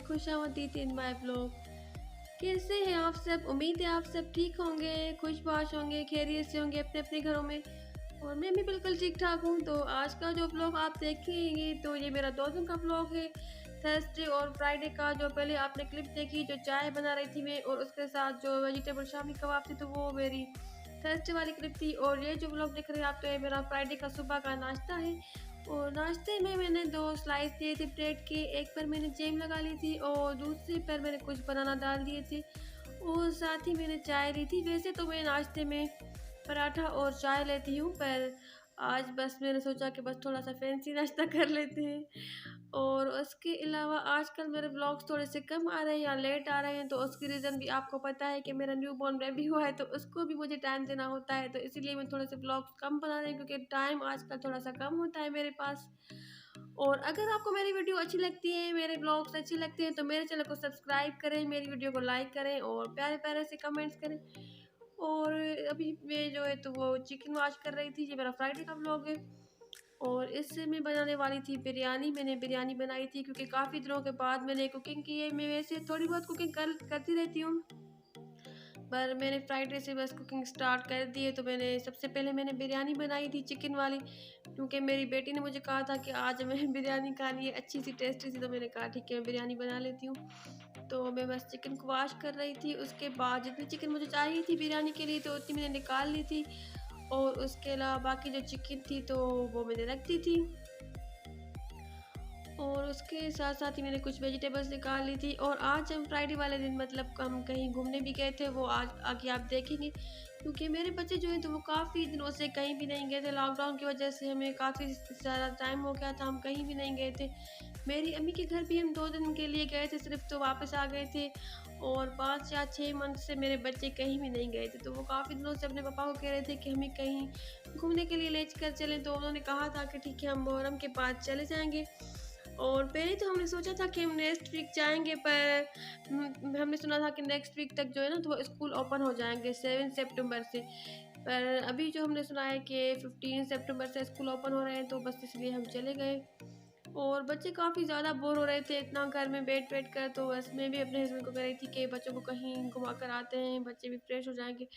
खुशामदीद in my blog. कैसे हैं आप सब? उम्मीद है आप सब ठीक होंगे, खुशबाश होंगे, खैरियत से होंगे अपने अपने घरों में। और मैं भी बिल्कुल ठीक ठाक हूँ। तो आज का जो ब्लॉग आप देखेंगे तो ये मेरा 2 दिन का ब्लॉग है, थर्सडे और फ्राइडे का। जो पहले आपने क्लिप देखी जो चाय बना रही थी मैं, और उसके साथ जो वेजिटेबल शामी कबाब थी, तो वो मेरी थर्सडे वाली क्लिप थी। और ये जो ब्लॉग देख रहे हैं आप, तो ये मेरा फ्राइडे का सुबह का नाश्ता है। और नाश्ते में मैंने 2 स्लाइस दिए थे ब्रेड के, एक पर मैंने जैम लगा ली थी और दूसरे पर मैंने कुछ बनाना डाल दिए थे, और साथ ही मैंने चाय ली थी। वैसे तो मैं नाश्ते में पराठा और चाय लेती हूँ, पर आज बस मैंने सोचा कि बस थोड़ा सा फैंसी नाश्ता कर लेते हैं। और उसके अलावा आजकल मेरे व्लॉग्स थोड़े से कम आ रहे हैं या लेट आ रहे हैं, तो उसकी रीज़न भी आपको पता है कि मेरा न्यू बॉर्न बेबी हुआ है, तो उसको भी मुझे टाइम देना होता है। तो इसीलिए मैं थोड़े से व्लॉग्स कम बना रही हूँ, क्योंकि टाइम आजकल थोड़ा सा कम होता है मेरे पास। और अगर आपको मेरी वीडियो अच्छी लगती है, मेरे ब्लॉग्स अच्छे लगते हैं, तो मेरे चैनल को सब्सक्राइब करें, मेरी वीडियो को लाइक करें और प्यारे प्यारे से कमेंट्स करें। और अभी मैं जो है तो वो चिकन वॉश कर रही थी। ये मेरा फ्राइडे का ब्लॉग है। और इससे मैं बनाने वाली थी बिरयानी। मैंने बिरयानी बनाई थी क्योंकि काफ़ी दिनों के बाद मैंने कुकिंग की है। मैं वैसे थोड़ी बहुत कुकिंग करती रहती हूँ, पर मैंने फ्राइडे से बस कुकिंग स्टार्ट कर दी है। तो मैंने सबसे पहले मैंने बिरयानी बनाई थी चिकन वाली, क्योंकि मेरी बेटी ने मुझे कहा था कि आज हमें बिरयानी खानी है अच्छी सी टेस्टी सी। तो मैंने कहा ठीक है, मैं बिरयानी बना लेती हूँ। तो मैं बस चिकन को वॉश कर रही थी। उसके बाद जितनी चिकन मुझे चाहिए थी बिरयानी के लिए, तो उतनी मैंने निकाल ली थी। और उसके अलावा बाकी जो चिकन थी तो वो मैंने रख दी थी। और उसके साथ साथ ही मैंने कुछ वेजिटेबल्स निकाल ली थी। और आज हम फ्राइडे वाले दिन मतलब हम कहीं घूमने भी गए थे, वो आज आगे आप देखेंगे। क्योंकि मेरे बच्चे जो हैं तो वो काफ़ी दिनों से कहीं भी नहीं गए थे। लॉकडाउन की वजह से हमें काफ़ी ज़्यादा टाइम हो गया था, हम कहीं भी नहीं गए थे। मेरी अम्मी के घर भी हम 2 दिन के लिए गए थे सिर्फ, तो वापस आ गए थे। और 5 या 6 मंथ से मेरे बच्चे कहीं भी नहीं गए थे। तो वो काफ़ी दिनों से अपने पापा को कह रहे थे कि हमें कहीं घूमने के लिए ले कर चलें। तो उन्होंने कहा था कि ठीक है, हम मुहर्रम के बाद चले जाएंगे। और पहले तो हमने सोचा था कि हम नेक्स्ट वीक जाएंगे, पर हमने सुना था कि नेक्स्ट वीक तक जो है ना तो वो स्कूल ओपन हो जाएंगे 7 सितंबर से। पर अभी जो हमने सुना है कि 15 सितंबर से स्कूल ओपन हो रहे हैं, तो बस इसलिए हम चले गए। और बच्चे काफ़ी ज़्यादा बोर हो रहे थे इतना घर में बैठ बैठ कर। तो बस मैं भी अपने हस्बैंड को कह रही थी कि बच्चों को कहीं घुमा कर आते हैं, बच्चे भी फ्रेश हो जाएंगे,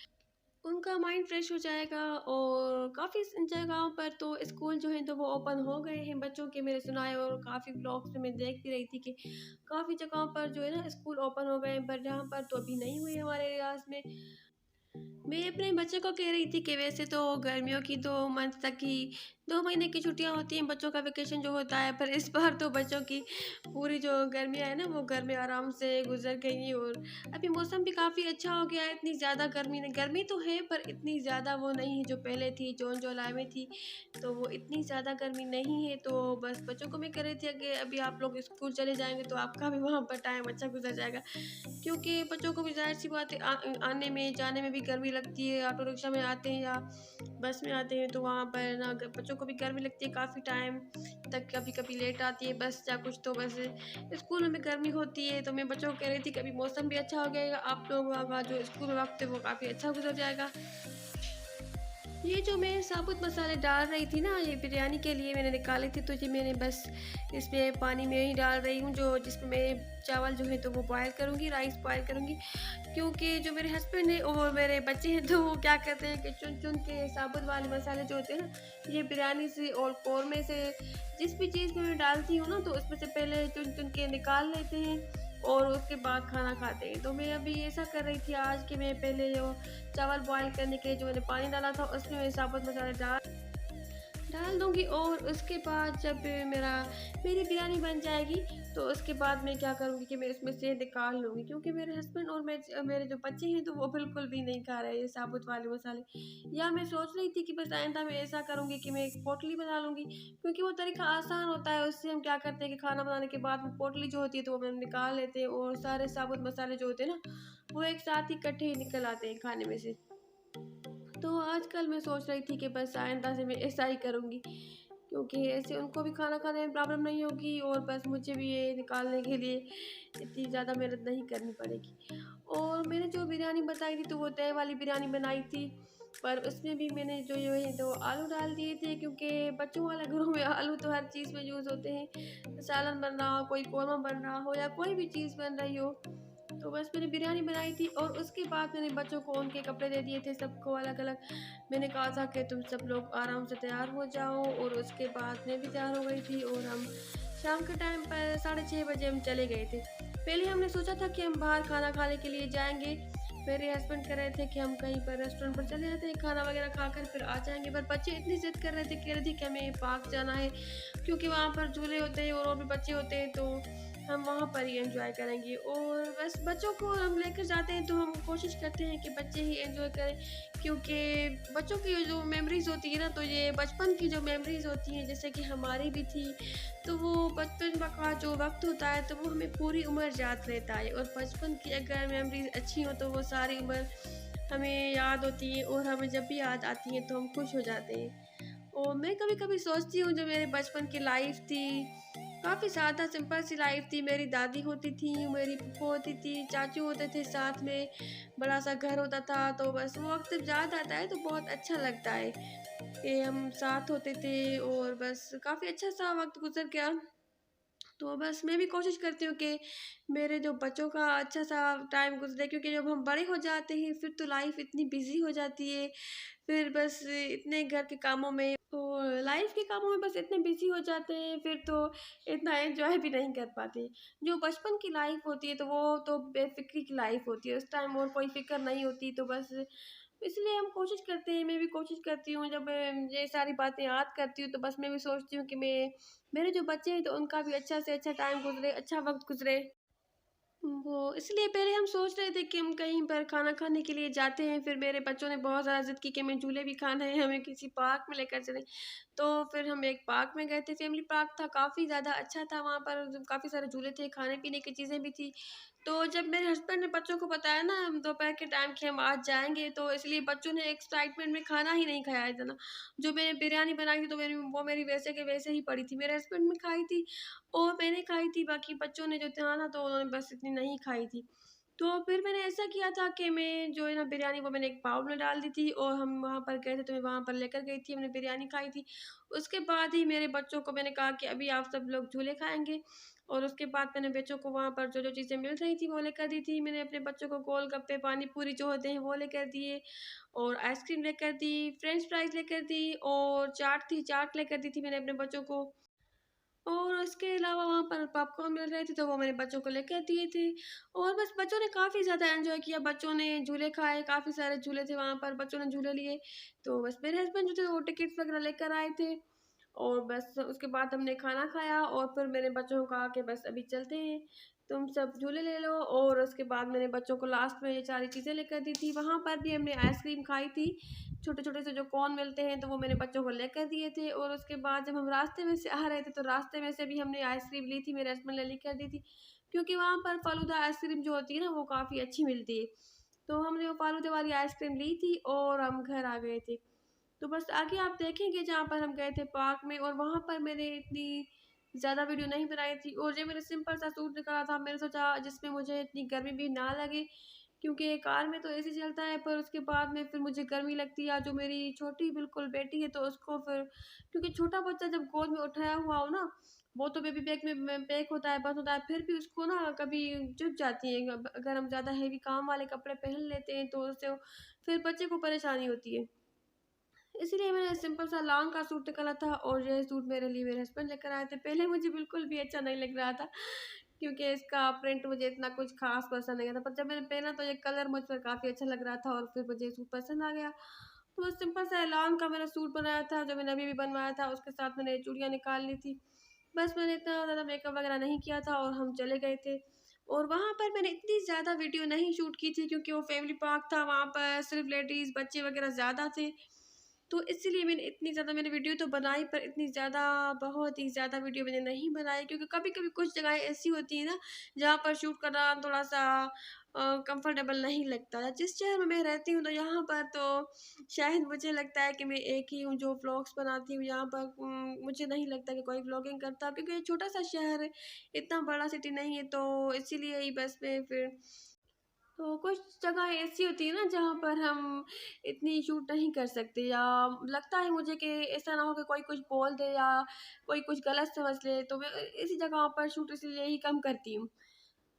उनका माइंड फ्रेश हो जाएगा। और काफ़ी जगहों पर तो स्कूल जो है तो वो ओपन हो गए हैं बच्चों के, मैंने सुना है। और काफ़ी ब्लॉग्स में मैं देख भी रही थी कि काफ़ी जगहों पर जो है ना स्कूल ओपन हो गए हैं, पर जहाँ पर तो अभी नहीं हुए हमारे रियाज में। मैं अपने बच्चे को कह रही थी कि वैसे तो गर्मियों की 2 मंथ तक की 2 महीने की छुट्टियां होती हैं बच्चों का वेकेशन जो होता है, पर इस बार तो बच्चों की पूरी जो गर्मियां है ना वो घर में आराम से गुजर गई। और अभी मौसम भी काफ़ी अच्छा हो गया है, इतनी ज़्यादा गर्मी नहीं, गर्मी तो है पर इतनी ज़्यादा वो नहीं है जो पहले थी, जून जुलाई में थी। तो वो इतनी ज़्यादा गर्मी नहीं है। तो बस बच्चों को मैं कह रही थी कि अभी आप लोग स्कूल चले जाएंगे तो आपका भी वहाँ पर टाइम अच्छा गुजर जाएगा, क्योंकि बच्चों को भी ज़ाहिर सी बात है आने में जाने में भी गर्मी लगती है। ऑटो रिक्शा में आते हैं या बस में आते हैं, तो वहाँ पर ना बच्चों को भी गर्मी लगती है काफ़ी टाइम तक, कभी कभी लेट आती है बस या कुछ। तो बस स्कूल में भी गर्मी होती है। तो मैं बच्चों को कह रही थी कि अभी मौसम भी अच्छा हो गया, आप लोगों का जो स्कूल वक्त है वो काफ़ी अच्छा गुजर जाएगा। ये जो मैं साबुत मसाले डाल रही थी ना ये बिरयानी के लिए मैंने निकाले थे, तो ये मैंने बस इसमें पानी में ही डाल रही हूँ, जो जिसमें मैं चावल जो है तो वो बॉयल करूँगी, राइस बॉयल करूँगी। क्योंकि जो मेरे हस्बैंड है और मेरे बच्चे हैं तो वो क्या करते हैं कि चुन चुन के साबुत वाले मसाले जो होते हैं ना, ये बिरयानी से और कौरमे से जिस भी चीज़ में मैं डालती हूँ ना, तो उसमें से पहले चुन चुन के निकाल लेते हैं और उसके बाद खाना खाते हैं। तो मैं अभी ऐसा कर रही थी आज कि मैं पहले जो चावल बॉईल करने के लिए जो मैंने पानी डाला था उसमें मैं साबुत मसाले डाल दूँगी। और उसके बाद जब मेरी बिरयानी बन जाएगी, तो उसके बाद मैं क्या करूँगी कि मैं उसमें से निकाल लूँगी, क्योंकि मेरे हस्बैंड और मेरे जो बच्चे हैं तो वो बिल्कुल भी नहीं खा रहे हैं ये साबुत वाले मसाले। या मैं सोच रही थी कि बस आइंदा मैं ऐसा करूँगी कि मैं एक पोटली बना लूँगी, क्योंकि वो तरीका आसान होता है। उससे हम क्या करते हैं कि खाना बनाने के बाद वो पोटली जो होती है तो वो हम निकाल लेते हैं, और सारे साबुत मसाले जो होते हैं ना वो एक साथ ही इकट्ठे ही निकल आते हैं खाने में से। तो आजकल मैं सोच रही थी कि बस आइंदा से मैं ऐसा ही करूँगी, क्योंकि ऐसे उनको भी खाना खाने में प्रॉब्लम नहीं होगी और बस मुझे भी ये निकालने के लिए इतनी ज़्यादा मेहनत नहीं करनी पड़ेगी। और मैंने जो बिरयानी बताई थी तो वो तवे वाली बिरयानी बनाई थी, पर उसमें भी मैंने जो जो है तो आलू डाल दिए थे, क्योंकि बच्चों वाले घरों में आलू तो हर चीज़ में यूज़ होते हैं। सालन बन रहा हो, कोई कौरमा बन रहा हो या कोई भी चीज़ बन रही हो, तो बस मैंने बिरयानी बनाई थी। और उसके बाद मैंने बच्चों को उनके कपड़े दे दिए थे सबको अलग अलग। मैंने कहा था कि तुम सब लोग आराम से तैयार हो जाओ, और उसके बाद मैं भी तैयार हो गई थी और हम शाम के टाइम पर 6:30 बजे हम चले गए थे। पहले हमने सोचा था कि हम बाहर खाना खाने के लिए जाएंगे। मेरे हस्बैंड कह रहे थे कि हम कहीं पर रेस्टोरेंट पर चले जाते हैं, खाना वगैरह खाकर फिर आ जाएंगे, पर बच्चे इतनी जिद कर रहे थे, कह रहे थे कि हमें पार्क जाना है, क्योंकि वहाँ पर झूले होते हैं और भी बच्चे होते हैं, तो हम वहाँ पर ही एंजॉय करेंगे। और बस बच्चों को हम लेकर जाते हैं तो हम कोशिश करते हैं कि बच्चे ही एंजॉय करें, क्योंकि बच्चों की जो मेमोरीज होती है ना, तो ये बचपन की जो मेमोरीज होती हैं जैसे कि हमारी भी थी, तो वो बचपन का जो वक्त होता है तो वो हमें पूरी उम्र याद रहता है। और बचपन की अगर मेमोरीज अच्छी हो तो वो सारी उम्र हमें याद होती है, और हमें जब भी याद आती है तो हम खुश हो जाते हैं। और मैं कभी कभी सोचती हूँ जो मेरे बचपन की लाइफ थी, काफ़ी सादा सिंपल सी लाइफ थी। मेरी दादी होती थी, मेरी फूफो होती थी, चाचू होते थे साथ में, बड़ा सा घर होता था, तो बस वो वक्त जब याद आता है तो बहुत अच्छा लगता है कि हम साथ होते थे, और बस काफ़ी अच्छा सा वक्त गुजर गया। तो बस मैं भी कोशिश करती हूँ कि मेरे जो बच्चों का अच्छा सा टाइम गुजरे, क्योंकि जब हम बड़े हो जाते हैं फिर तो लाइफ इतनी बिजी हो जाती है, फिर बस इतने घर के कामों में और लाइफ के कामों में बस इतने बिजी हो जाते हैं, फिर तो इतना एंजॉय भी नहीं कर पाते। जो बचपन की लाइफ होती है तो वो तो बेफिक्री की लाइफ होती है, उस टाइम और कोई फिक्र नहीं होती, तो बस इसलिए हम कोशिश करते हैं, मैं भी कोशिश करती हूँ, जब ये सारी बातें याद करती हूँ तो बस मैं भी सोचती हूँ कि मैं मेरे जो बच्चे हैं तो उनका भी अच्छा से अच्छा टाइम गुजरे, अच्छा वक्त गुजरे। वो इसलिए पहले हम सोच रहे थे कि हम कहीं पर खाना खाने के लिए जाते हैं, फिर मेरे बच्चों ने बहुत ज़्यादा ज़िद की कि हमें झूले भी खाना है, हमें किसी पार्क में लेकर चलें। तो फिर हम एक पार्क में गए थे, फैमिली पार्क था, काफ़ी ज़्यादा अच्छा था, वहाँ पर काफ़ी सारे झूले थे, खाने-पीने की चीज़ें भी थी। तो जब मेरे हस्बैंड ने बच्चों को बताया ना दोपहर के टाइम कि हम आज जाएँगे, तो इसलिए बच्चों ने एक्साइटमेंट में खाना ही नहीं खाया इतना। जो मैंने बिरयानी बनाई थी तो मेरी वैसे के वैसे ही पड़ी थी। मेरे हस्बैंड ने खाई थी और मैंने खाई थी, बाकी बच्चों ने जो था ना तो उन्होंने बस इतनी नहीं खाई थी। तो फिर मैंने ऐसा किया था कि मैं जो है ना बिरयानी वो मैंने एक बाउल में डाल दी थी, और हम वहाँ पर गए थे तो मैं वहाँ पर लेकर गई थी, हमने बिरयानी खाई थी। उसके बाद ही मेरे बच्चों को मैंने कहा कि अभी आप सब लोग झूले खाएँगे, और उसके बाद मैंने बच्चों को वहाँ पर जो-जो चीज़ें मिल रही थी वो लेकर दी थी। मैंने अपने बच्चों को गोलगप्पे, पानी पूरी जो होते हैं वो लेकर दिए, और आइसक्रीम लेकर दी, फ्रेंच फ्राइज़ लेकर दी, और चाट थी, चाट लेकर दी थी मैंने अपने बच्चों को। और उसके अलावा वहाँ पर पॉपकॉर्न मिल रहे थे तो वो मैंने बच्चों को लेकर दिए थे, और बस बच्चों ने काफ़ी ज़्यादा एंजॉय किया, बच्चों ने झूले खाए, काफ़ी सारे झूले थे वहाँ पर, बच्चों ने झूले लिए। तो बस मेरे हस्बैंड जो थे वो टिकट्स वगैरह लेकर आए थे, और बस उसके बाद हमने खाना खाया, और फिर मैंने बच्चों को कहा कि बस अभी चलते हैं, तुम सब झूले ले लो। और उसके बाद मैंने बच्चों को लास्ट में ये सारी चीज़ें लेकर दी थी। वहाँ पर भी हमने आइसक्रीम खाई थी, छोटे-छोटे से जो कोन मिलते हैं तो वो मैंने बच्चों को लेकर दिए थे। और उसके बाद जब हम रास्ते में से आ रहे थे तो रास्ते में से भी हमने आइसक्रीम ली थी, मेरे हस्बैंड ने लेकर दी थी, क्योंकि वहाँ पर फ़ालूदा आइसक्रीम जो होती है ना वो काफ़ी अच्छी मिलती है। तो हमने वो फ़ालूदे वाली आइसक्रीम ली थी और हम घर आ गए थे। तो बस आगे आप देखेंगे जहाँ पर हम गए थे पार्क में, और वहाँ पर मैंने इतनी ज़्यादा वीडियो नहीं बनाई थी, और जो मैंने सिंपल सा सूट निकाला था, मैंने सोचा जिसमें मुझे इतनी गर्मी भी ना लगे, क्योंकि कार में तो एसी चलता है, पर उसके बाद में फिर मुझे गर्मी लगती है। जो मेरी छोटी बिल्कुल बेटी है तो उसको फिर, क्योंकि छोटा बच्चा जब गोद में उठाया हुआ हो ना, वो तो बेबी बैग में पैक होता है, बंद होता है, फिर भी उसको ना कभी चुभ जाती है, अगर हम ज़्यादा हैवी काम वाले कपड़े पहन लेते हैं तो उससे फिर बच्चे को परेशानी होती है। इसीलिए मैंने सिंपल सा लॉन्ग का सूट निकाला था, और ये सूट मेरे लिए मेरे हस्बैंड लेकर आए थे। पहले मुझे बिल्कुल भी अच्छा नहीं लग रहा था, क्योंकि इसका प्रिंट मुझे इतना कुछ ख़ास पसंद नहीं आया था। पर जब मैंने पहना तो ये कलर मुझ पर काफ़ी अच्छा लग रहा था, और फिर मुझे सूट पसंद आ गया। तो बस सिंपल सा लॉन्ग का मैंने सूट बनाया था, जो मैंने अभी भी बनवाया था, उसके साथ मैंने चूड़ियाँ निकाल ली थी। बस मैंने इतना ज़्यादा मेकअप वगैरह नहीं किया था, और हम चले गए थे। और वहाँ पर मैंने इतनी ज़्यादा वीडियो नहीं शूट की थी, क्योंकि वो फैमिली पार्क था, वहाँ पर सिर्फ़ लेडीज़, बच्चे वगैरह ज़्यादा थे। तो इसीलिए मैंने इतनी ज़्यादा मैंने वीडियो तो बनाई, पर इतनी ज़्यादा बहुत ही ज़्यादा वीडियो मैंने नहीं बनाई, क्योंकि कभी-कभी कुछ जगहें ऐसी होती हैं ना, जहाँ पर शूट करना थोड़ा-सा कंफर्टेबल नहीं लगता है। जिस शहर में मैं रहती हूँ, तो यहाँ पर तो शायद मुझे लगता है कि मैं एक ही हूँ जो व्लॉग्स बनाती हूँ यहाँ पर। मुझे नहीं लगता कि कोई व्लॉगिंग करता, क्योंकि ये छोटा-सा शहर है, इतना बड़ा सिटी नहीं है, तो इसीलिए ही बस मैं फिर तो कुछ जगह ऐसी होती है ना, जहाँ पर हम इतनी शूट नहीं कर सकते, या लगता है मुझे कि ऐसा ना हो कि कोई कुछ बोल दे या कोई कुछ गलत समझ ले, तो मैं इसी जगह पर शूट इसलिए ही कम करती हूँ।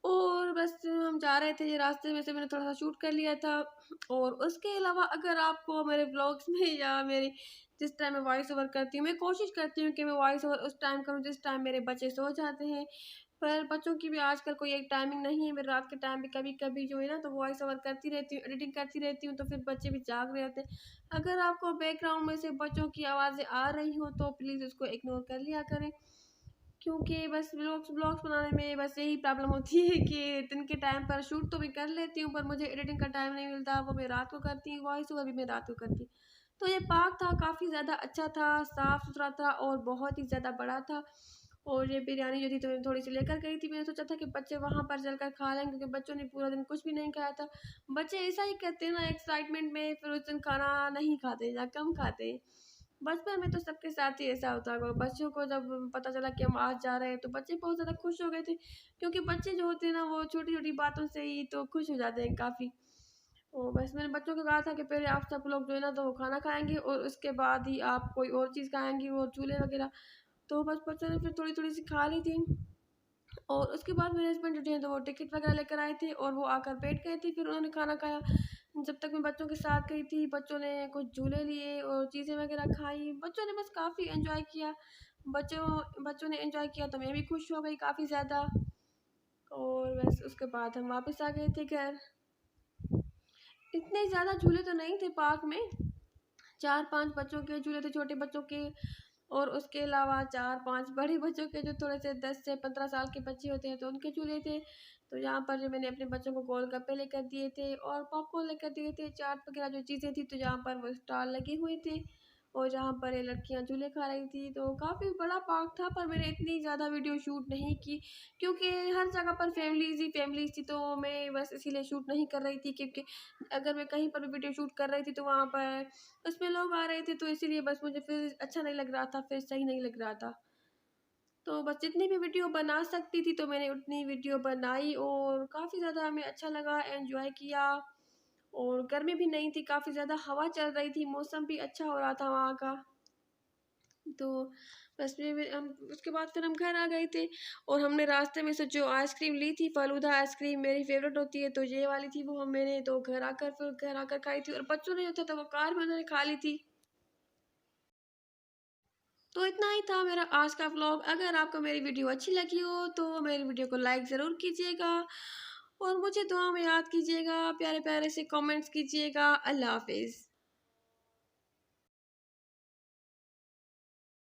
और बस हम जा रहे थे, ये रास्ते में से मैंने थोड़ा सा शूट कर लिया था। और उसके अलावा अगर आपको मेरे ब्लॉग्स में या मेरे जिस टाइम मैं वॉइस ओवर करती हूँ, मैं कोशिश करती हूँ कि मैं वॉइस ओवर उस टाइम करूँ जिस टाइम मेरे बच्चे सो जाते हैं। पर बच्चों की भी आजकल कोई एक टाइमिंग नहीं है, मैं रात के टाइम भी कभी-कभी जो है ना, तो वॉइस ओवर करती रहती हूँ, एडिटिंग करती रहती हूँ, तो फिर बच्चे भी जाग रहे होते हैं। अगर आपको बैकग्राउंड में से बच्चों की आवाज़ें आ रही हों, तो प्लीज़ उसको इग्नोर कर लिया करें, क्योंकि बस व्लॉग्स व्लॉग्स बनाने में बस यही प्रॉब्लम होती है कि दिन के टाइम पर शूट तो मैं कर लेती हूँ, पर मुझे एडिटिंग का टाइम नहीं मिलता, वो मैं रात को करती हूँ, वॉइस ओवर भी मैं रात को करती हूँ। तो ये पार्क था, काफ़ी ज़्यादा अच्छा था, साफ़-सुथरा था और बहुत ही ज़्यादा बड़ा था। और ये बिरयानी जो थी, तो मैं थोड़ी-सी लेकर गई थी। मैंने सोचा था कि बच्चे वहाँ पर चलकर खा लेंगे, क्योंकि बच्चों ने पूरा दिन कुछ भी नहीं खाया था। बच्चे ऐसा ही करते हैं ना एक्साइटमेंट में, फिर उस दिन खाना नहीं खाते या कम खाते हैं। बचपन में तो सबके साथ ही ऐसा होता होगा। बच्चों को जब पता चला कि हम आज जा रहे हैं, तो बच्चे बहुत ज़्यादा खुश हो गए थे, क्योंकि बच्चे जो होते हैं ना, वो छोटी-छोटी बातों से ही तो खुश हो जाते हैं काफ़ी। और बस मैंने बच्चों को कहा था कि पहले आप सब लोग जो है ना, तो वो खाना खाएँगे और उसके बाद ही आप कोई और चीज़ खाएँगे, वो चूल्हे वगैरह। तो बस बच्चों ने फिर थोड़ी-थोड़ी सी खा ली थी। और उसके बाद मेरे हस्बैंड जो थे, तो वो टिकट वगैरह लेकर आए थे और वो आकर बैठ गए थे, फिर उन्होंने खाना खाया। जब तक मैं बच्चों के साथ गई थी, बच्चों ने कुछ झूले लिए और चीज़ें वगैरह खाई। बच्चों ने बस काफ़ी एन्जॉय किया। बच्चों बच्चों ने एन्जॉय किया, तो मैं भी खुश हो गई काफ़ी ज़्यादा। और बस उसके बाद हम वापस आ गए थे घर। इतने ज़्यादा झूले तो नहीं थे पार्क में, 4-5 बच्चों के झूले थे, छोटे बच्चों के। और उसके अलावा 4-5 बड़े बच्चों के, जो थोड़े से 10 से 15 साल के बच्चे होते हैं, तो उनके झूले थे। तो यहाँ पर जो मैंने अपने बच्चों को गोलगप्पे लेकर दिए थे और पॉपकॉर्न लेकर दिए थे, चाट वगैरह जो चीज़ें थी, तो जहाँ पर वो स्टॉल लगे हुए थे और जहाँ पर ये लड़कियाँ झूले खा रही थी। तो काफ़ी बड़ा पार्क था, पर मैंने इतनी ज़्यादा वीडियो शूट नहीं की, क्योंकि हर जगह पर फैमिलीज़ ही फैमिलीज़ थी, तो मैं बस इसीलिए शूट नहीं कर रही थी, क्योंकि अगर मैं कहीं पर भी वीडियो शूट कर रही थी, तो वहाँ पर उसमें लोग आ रहे थे, तो इसीलिए बस मुझे फिर अच्छा नहीं लग रहा था, फिर सही नहीं लग रहा था। तो बस जितनी भी वीडियो बना सकती थी, तो मैंने उतनी वीडियो बनाई और काफ़ी ज़्यादा हमें अच्छा लगा, एन्जॉय किया। और गर्मी भी नहीं थी, काफ़ी ज़्यादा हवा चल रही थी, मौसम भी अच्छा हो रहा था वहाँ का। तो बस में हम उसके बाद फिर हम घर आ गए थे। और हमने रास्ते में से जो आइसक्रीम ली थी, फ़ालूदा आइसक्रीम मेरी फ़ेवरेट होती है, तो ये वाली थी, वो हम मैंने तो घर आकर खाई थी। और बच्चों ने जो था, तो वो कार में उन्होंने खा ली थी। तो इतना ही था मेरा आज का व्लॉग। अगर आपको मेरी वीडियो अच्छी लगी हो, तो मेरी वीडियो को लाइक ज़रूर कीजिएगा और मुझे दुआ में याद कीजिएगा, प्यारे प्यारे से कमेंट्स कीजिएगा। अल्लाह हाफिज़।